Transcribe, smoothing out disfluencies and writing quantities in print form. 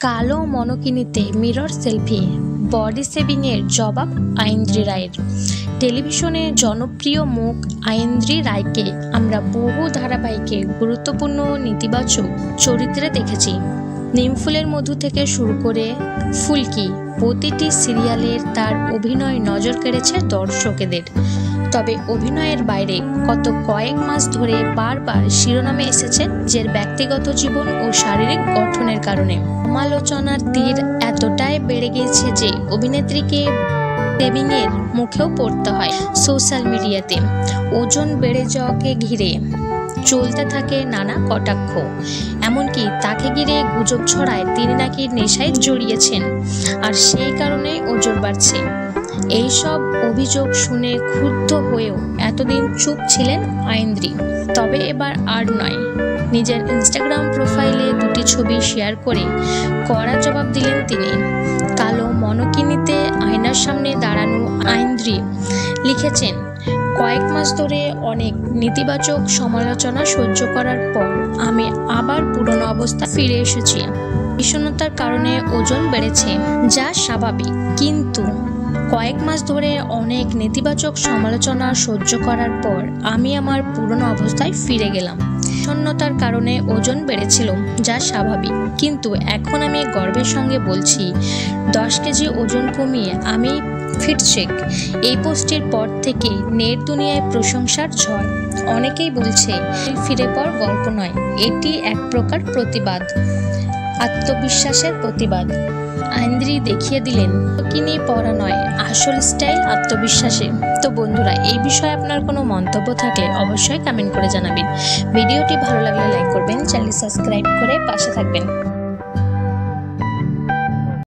কালো মনোকিনিতে mirror selfie, body সেভিংয়ের জবাব আইন্দ্রি রায়ের। টেলিভিশনে জনপ্রিয় মুখ আইন্দ্রি রায়কে আমরা বহু ধারাবাহিকে গুরুত্বপূর্ণ নীতিবাচক চরিত্রে দেখেছি। নিমফুলের মধু থেকে শুরু করে ফুলকি, প্রতিটি সিরিয়ালের তার অভিনয় নজর কেড়েছে দর্শকদের। তবে অভিনয়ের বাইরে কয়েক মাস ধরে বারবার শিরোনামে এসেছে নিজের ব্যক্তিগত জীবন ও শারীরিক গঠনের কারণে। সমালোচনার তীর এতটাই বেড়ে গিয়েছে যে অভিনেত্রীকে সেভিংয়ের মুখেও পড়তে হয় সোশ্যাল মিডিয়াতে। ওজন বেড়ে যাওয়াকে ঘিরে চলতে থাকে নানা কটাক্ষ, এমনকি তাকে ঘিরে গুজব ছড়ায় তিনি নাকি নেশায় জড়িয়েছেন আর সেই কারণেই ওজন বাড়ছে। এইসব অভিযোগ শুনে ক্ষুব্ধ হয়েও এতদিন চুপ ছিলেন আইন্দ্রি। তবে এবার আর নয়, নিজের ইনস্টাগ্রাম প্রোফাইলে দুটি ছবি শেয়ার করে কড়া জবাব দিলেন তিনি। কালো মনোকিনিতে আয়নার সামনে দাঁড়ানো আইন্দ্রি লিখেছেন, কয়েক মাস ধরে অনেক নেতিবাচক সমালোচনা সহ্য করার পর আমি আবার পুরনো অবস্থা ফিরে এসেছি। বিষণ্ণতার কারণে ওজন বেড়েছে, যা স্বাভাবিক, কিন্তু কয়েক মাস ধরে অনেক নেতিবাচক সমালোচনা সহ্য করার পর আমি আমার পুরনো অবস্থায় ফিরে গেলাম। বিষণ্ণতার কারণে ওজন বেড়েছিল, যা স্বাভাবিক, কিন্তু এখন আমি গর্বের সঙ্গে বলছি 10 কেজি ওজন কমিয়ে আমি ফিটশেক। এই পোস্টের পর থেকে নেট দুনিয়ায় প্রশংসার ঝড়। অনেকেই বলছে ফিরে পাওয়ার গল্প নয়, এটি এক প্রকার প্রতিবাদ, আত্মবিশ্বাসের প্রতিবাদ। আইন্দ্রি দেখিয়ে দিলেন কিনি পড়া নয়, আসল স্টাইল আত্মবিশ্বাসে। তো বন্ধুরা, এই বিষয়ে আপনার কোনো মন্তব্য থাকলে অবশ্যই কমেন্ট করে জানাবেন। ভিডিওটি ভালো লাগলে লাইক করবেন, চ্যানেল সাবস্ক্রাইব করে পাশে থাকবেন।